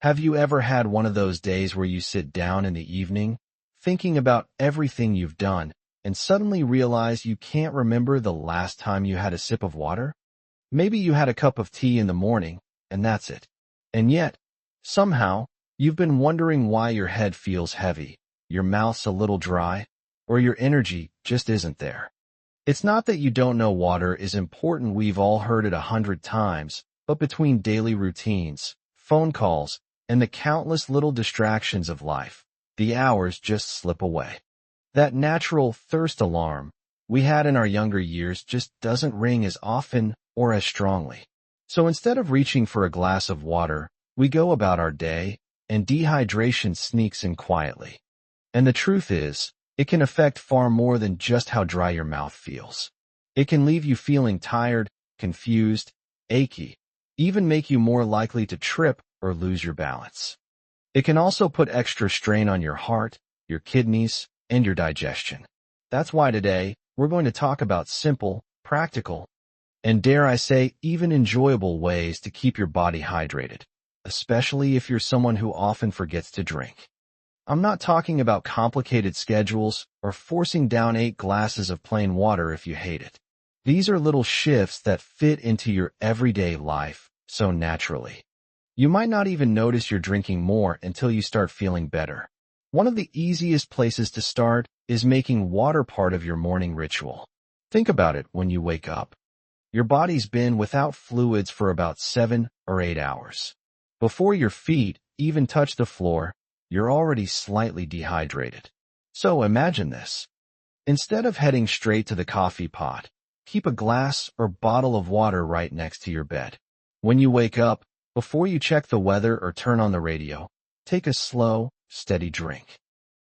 Have you ever had one of those days where you sit down in the evening, thinking about everything you've done, and suddenly realize you can't remember the last time you had a sip of water? Maybe you had a cup of tea in the morning, and that's it. And yet, somehow, you've been wondering why your head feels heavy, your mouth's a little dry, or your energy just isn't there. It's not that you don't know water is important, we've all heard it 100 times, but between daily routines, phone calls, and the countless little distractions of life, the hours just slip away. That natural thirst alarm we had in our younger years just doesn't ring as often or as strongly. So instead of reaching for a glass of water, we go about our day, and dehydration sneaks in quietly. And the truth is, it can affect far more than just how dry your mouth feels. It can leave you feeling tired, confused, achy, even make you more likely to trip or lose your balance. It can also put extra strain on your heart, your kidneys, and your digestion. That's why today, we're going to talk about simple, practical, and dare I say, even enjoyable ways to keep your body hydrated, especially if you're someone who often forgets to drink. I'm not talking about complicated schedules or forcing down 8 glasses of plain water if you hate it. These are little shifts that fit into your everyday life so naturally. You might not even notice you're drinking more until you start feeling better. One of the easiest places to start is making water part of your morning ritual. Think about it when you wake up. Your body's been without fluids for about 7 or 8 hours. Before your feet even touch the floor, you're already slightly dehydrated. So imagine this. Instead of heading straight to the coffee pot, keep a glass or bottle of water right next to your bed. When you wake up, before you check the weather or turn on the radio, take a slow, steady drink.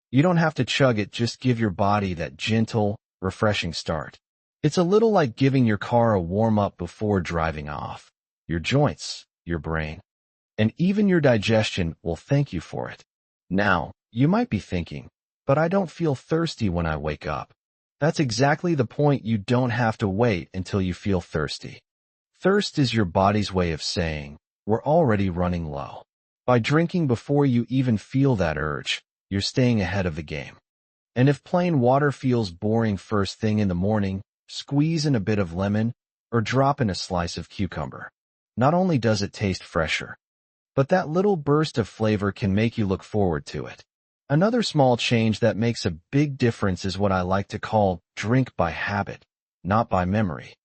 You don't have to chug it, just give your body that gentle, refreshing start. It's a little like giving your car a warm-up before driving off. Your joints, your brain, and even your digestion will thank you for it. Now, you might be thinking, but I don't feel thirsty when I wake up. That's exactly the point. You don't have to wait until you feel thirsty. Thirst is your body's way of saying, we're already running low. By drinking before you even feel that urge, you're staying ahead of the game. And if plain water feels boring first thing in the morning, squeeze in a bit of lemon or drop in a slice of cucumber. Not only does it taste fresher, but that little burst of flavor can make you look forward to it. Another small change that makes a big difference is what I like to call drink by habit, not by memory.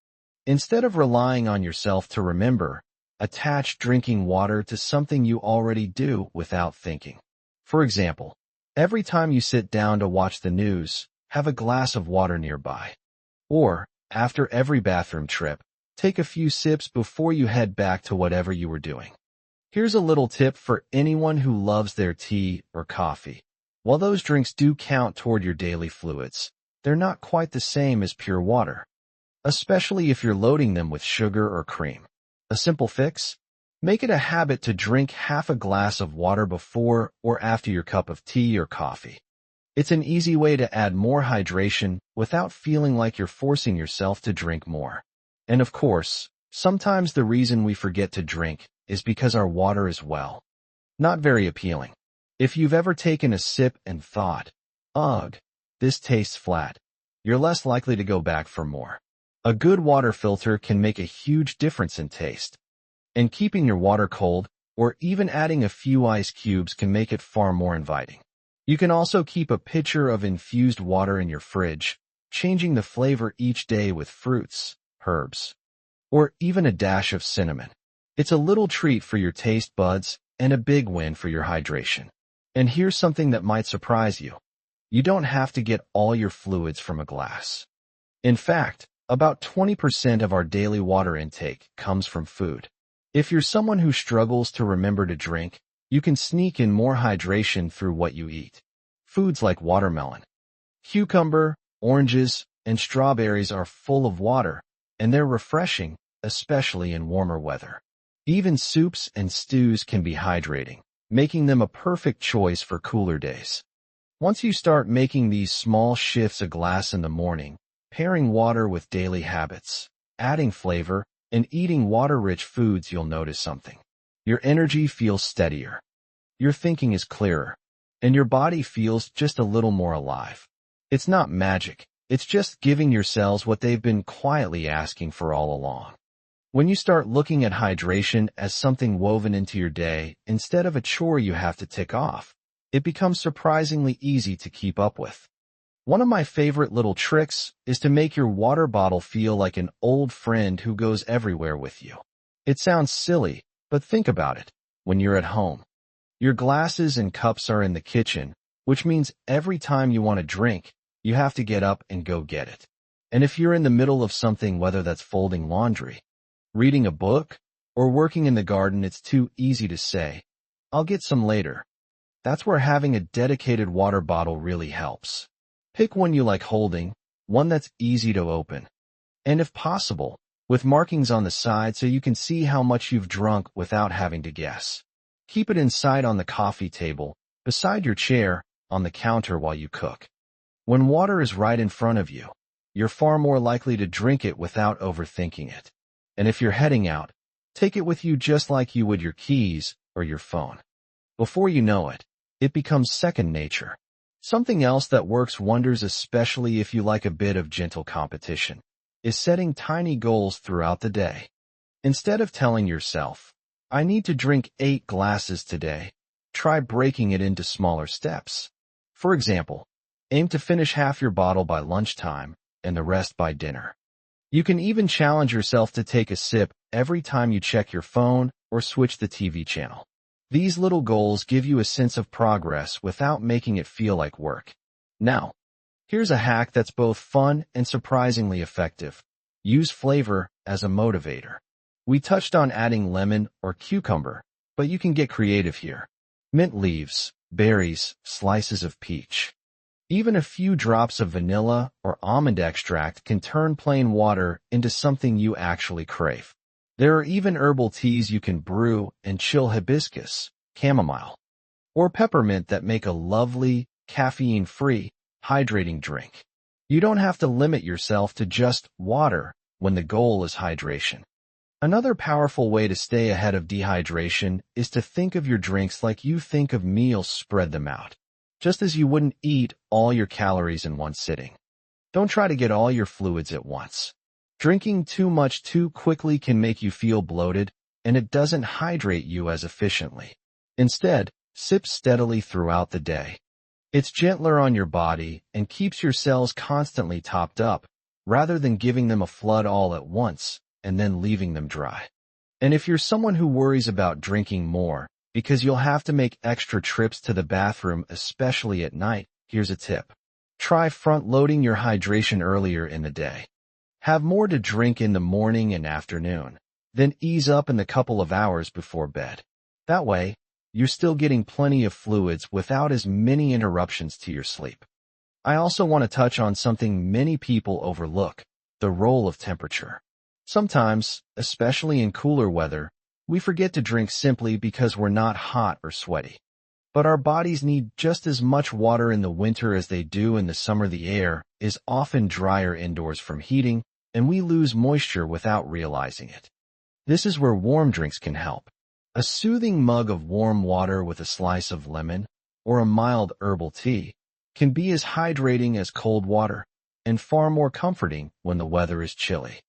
Instead of relying on yourself to remember, attach drinking water to something you already do without thinking. For example, every time you sit down to watch the news, have a glass of water nearby. Or, after every bathroom trip, take a few sips before you head back to whatever you were doing. Here's a little tip for anyone who loves their tea or coffee. While those drinks do count toward your daily fluids, they're not quite the same as pure water, especially if you're loading them with sugar or cream. A simple fix? Make it a habit to drink half a glass of water before or after your cup of tea or coffee. It's an easy way to add more hydration without feeling like you're forcing yourself to drink more. And of course, sometimes the reason we forget to drink is because our water is, well, not very appealing. If you've ever taken a sip and thought, ugh, this tastes flat, you're less likely to go back for more. A good water filter can make a huge difference in taste. And keeping your water cold, or even adding a few ice cubes, can make it far more inviting. You can also keep a pitcher of infused water in your fridge, changing the flavor each day with fruits, herbs, or even a dash of cinnamon. It's a little treat for your taste buds and a big win for your hydration. And here's something that might surprise you. You don't have to get all your fluids from a glass. In fact, about 20% of our daily water intake comes from food. If you're someone who struggles to remember to drink, you can sneak in more hydration through what you eat. Foods like watermelon, cucumber, oranges, and strawberries are full of water, and they're refreshing, especially in warmer weather. Even soups and stews can be hydrating, making them a perfect choice for cooler days. Once you start making these small shifts, a glass in the morning, pairing water with daily habits, adding flavor, and eating water-rich foods, you'll notice something. Your energy feels steadier. your thinking is clearer, and your body feels just a little more alive. It's not magic. It's just giving your cells what they've been quietly asking for all along. When you start looking at hydration as something woven into your day instead of a chore you have to tick off, it becomes surprisingly easy to keep up with. One of my favorite little tricks is to make your water bottle feel like an old friend who goes everywhere with you. It sounds silly, but think about it. When you're at home, your glasses and cups are in the kitchen, which means every time you want to drink, you have to get up and go get it. And if you're in the middle of something, whether that's folding laundry, reading a book, or working in the garden, it's too easy to say, "I'll get some later." That's where having a dedicated water bottle really helps. Pick one you like holding, one that's easy to open, and if possible, with markings on the side so you can see how much you've drunk without having to guess. Keep it in sight on the coffee table, beside your chair, on the counter while you cook. When water is right in front of you, you're far more likely to drink it without overthinking it. And if you're heading out, take it with you just like you would your keys or your phone. Before you know it, it becomes second nature. Something else that works wonders, especially if you like a bit of gentle competition, is setting tiny goals throughout the day. Instead of telling yourself, "I need to drink 8 glasses today," try breaking it into smaller steps. For example, aim to finish half your bottle by lunchtime and the rest by dinner. You can even challenge yourself to take a sip every time you check your phone or switch the TV channel. These little goals give you a sense of progress without making it feel like work. Now, here's a hack that's both fun and surprisingly effective. Use flavor as a motivator. We touched on adding lemon or cucumber, but you can get creative here. Mint leaves, berries, slices of peach. Even a few drops of vanilla or almond extract can turn plain water into something you actually crave. There are even herbal teas you can brew and chill: hibiscus, chamomile, or peppermint that make a lovely, caffeine-free, hydrating drink. You don't have to limit yourself to just water when the goal is hydration. Another powerful way to stay ahead of dehydration is to think of your drinks like you think of meals. Spread them out, just as you wouldn't eat all your calories in one sitting. Don't try to get all your fluids at once. Drinking too much too quickly can make you feel bloated, and it doesn't hydrate you as efficiently. Instead, sip steadily throughout the day. It's gentler on your body and keeps your cells constantly topped up, rather than giving them a flood all at once and then leaving them dry. And if you're someone who worries about drinking more because you'll have to make extra trips to the bathroom, especially at night, here's a tip. Try front-loading your hydration earlier in the day. Have more to drink in the morning and afternoon, then ease up in the couple of hours before bed. That way, you're still getting plenty of fluids without as many interruptions to your sleep. I also want to touch on something many people overlook: the role of temperature. Sometimes, especially in cooler weather, we forget to drink simply because we're not hot or sweaty. But our bodies need just as much water in the winter as they do in the summer. The air is often drier indoors from heating, and we lose moisture without realizing it. This is where warm drinks can help. A soothing mug of warm water with a slice of lemon or a mild herbal tea can be as hydrating as cold water, and far more comforting when the weather is chilly.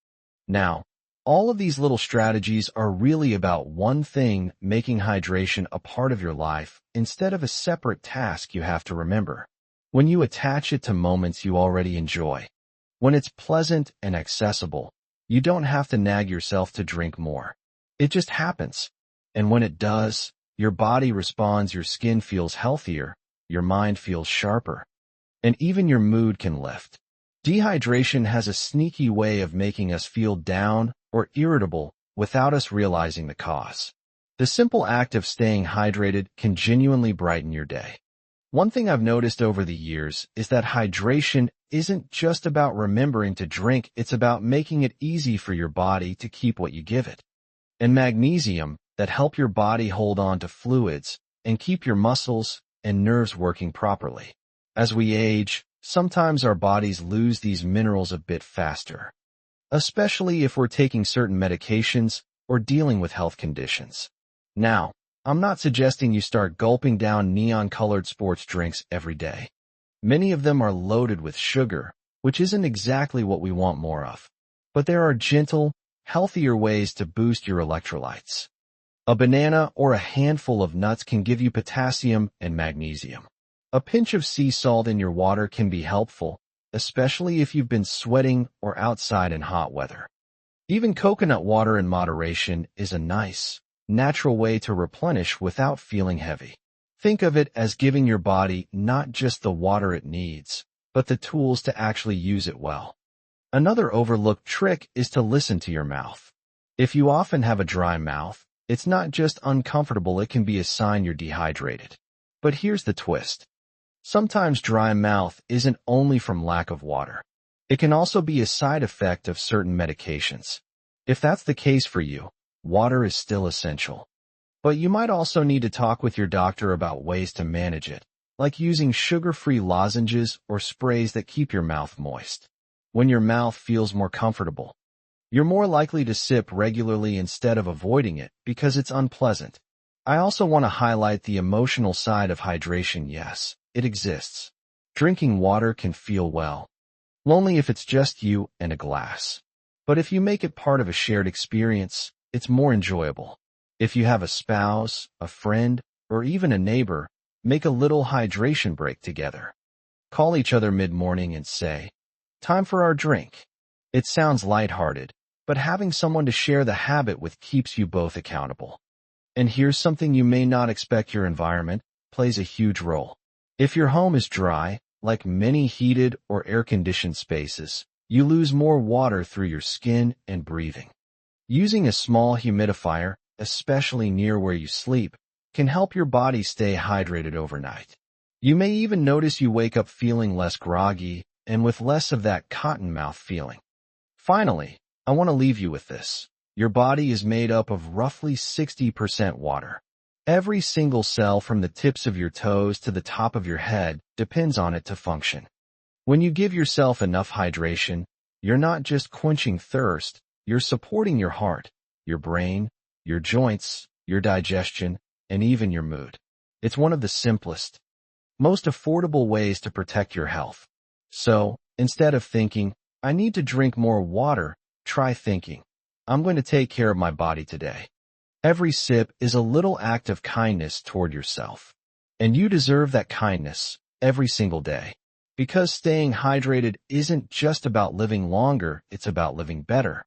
Now, all of these little strategies are really about one thing: making hydration a part of your life instead of a separate task you have to remember. When you attach it to moments you already enjoy, when it's pleasant and accessible, you don't have to nag yourself to drink more. It just happens. And when it does, your body responds, your skin feels healthier, your mind feels sharper, and even your mood can lift. Dehydration has a sneaky way of making us feel down or irritable without us realizing the cause. The simple act of staying hydrated can genuinely brighten your day. One thing I've noticed over the years is that hydration isn't just about remembering to drink, it's about making it easy for your body to keep what you give it. And magnesium, that help your body hold on to fluids and keep your muscles and nerves working properly. As we age, sometimes our bodies lose these minerals a bit faster, especially if we're taking certain medications or dealing with health conditions. Now, I'm not suggesting you start gulping down neon-colored sports drinks every day. Many of them are loaded with sugar, which isn't exactly what we want more of. But there are gentle, healthier ways to boost your electrolytes. A banana or a handful of nuts can give you potassium and magnesium. A pinch of sea salt in your water can be helpful, especially if you've been sweating or outside in hot weather. Even coconut water in moderation is a nice, natural way to replenish without feeling heavy. Think of it as giving your body not just the water it needs, but the tools to actually use it well. Another overlooked trick is to listen to your mouth. If you often have a dry mouth, it's not just uncomfortable, it can be a sign you're dehydrated. But here's the twist. Sometimes dry mouth isn't only from lack of water. It can also be a side effect of certain medications. If that's the case for you, water is still essential. But you might also need to talk with your doctor about ways to manage it, like using sugar-free lozenges or sprays that keep your mouth moist. When your mouth feels more comfortable, you're more likely to sip regularly instead of avoiding it because it's unpleasant. I also want to highlight the emotional side of hydration. Yes, it exists. Drinking water can feel, well, lonely if it's just you and a glass. But if you make it part of a shared experience, it's more enjoyable. If you have a spouse, a friend, or even a neighbor, make a little hydration break together. Call each other mid-morning and say, "Time for our drink." It sounds lighthearted, but having someone to share the habit with keeps you both accountable. And here's something you may not expect: your environment plays a huge role. If your home is dry, like many heated or air-conditioned spaces, you lose more water through your skin and breathing. Using a small humidifier, especially near where you sleep, can help your body stay hydrated overnight. You may even notice you wake up feeling less groggy and with less of that cotton mouth feeling. Finally, I want to leave you with this. Your body is made up of roughly 60% water. Every single cell from the tips of your toes to the top of your head depends on it to function. When you give yourself enough hydration, you're not just quenching thirst, you're supporting your heart, your brain, your joints, your digestion, and even your mood. It's one of the simplest, most affordable ways to protect your health. So, instead of thinking, "I need to drink more water," try thinking, "I'm going to take care of my body today." Every sip is a little act of kindness toward yourself. And you deserve that kindness every single day. Because staying hydrated isn't just about living longer, it's about living better.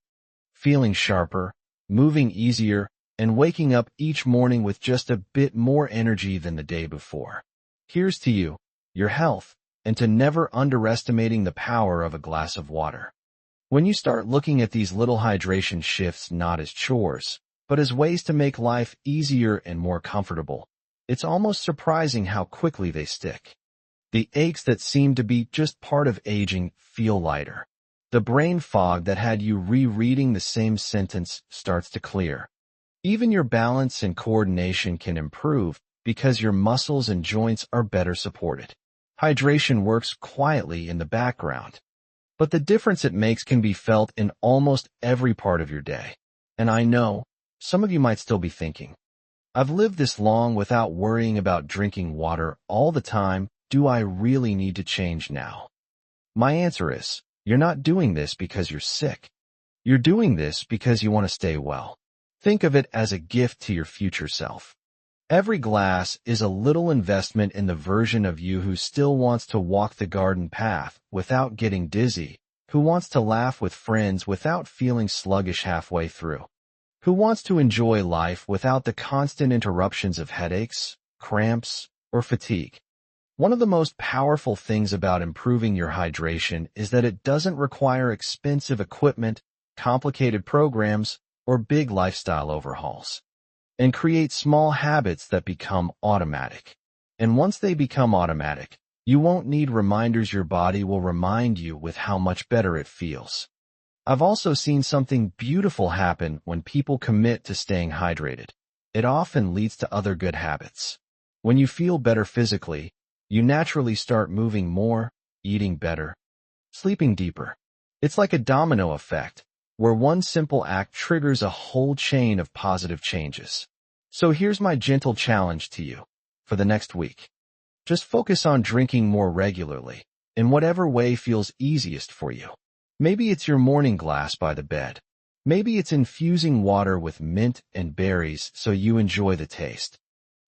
Feeling sharper, moving easier, and waking up each morning with just a bit more energy than the day before. Here's to you, your health, and to never underestimating the power of a glass of water. When you start looking at these little hydration shifts not as chores, but as ways to make life easier and more comfortable, it's almost surprising how quickly they stick. The aches that seem to be just part of aging feel lighter. The brain fog that had you rereading the same sentence starts to clear. Even your balance and coordination can improve because your muscles and joints are better supported. Hydration works quietly in the background, but the difference it makes can be felt in almost every part of your day. And I know, some of you might still be thinking, "I've lived this long without worrying about drinking water all the time. Do I really need to change now?" My answer is, you're not doing this because you're sick. You're doing this because you want to stay well. Think of it as a gift to your future self. Every glass is a little investment in the version of you who still wants to walk the garden path without getting dizzy, who wants to laugh with friends without feeling sluggish halfway through, who wants to enjoy life without the constant interruptions of headaches, cramps, or fatigue. One of the most powerful things about improving your hydration is that it doesn't require expensive equipment, complicated programs, or big lifestyle overhauls. And create small habits that become automatic. And once they become automatic, you won't need reminders. Your body will remind you with how much better it feels. I've also seen something beautiful happen when people commit to staying hydrated. It often leads to other good habits. When you feel better physically, you naturally start moving more, eating better, sleeping deeper. It's like a domino effect, where one simple act triggers a whole chain of positive changes. So here's my gentle challenge to you for the next week. Just focus on drinking more regularly, in whatever way feels easiest for you. Maybe it's your morning glass by the bed. Maybe it's infusing water with mint and berries so you enjoy the taste.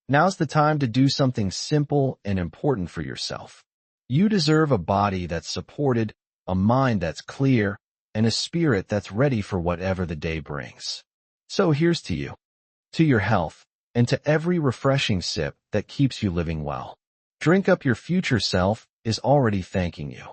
Now's the time to do something simple and important for yourself. You deserve a body that's supported, a mind that's clear, and a spirit that's ready for whatever the day brings. So here's to you, to your health, and to every refreshing sip that keeps you living well. Drink up, your future self is already thanking you.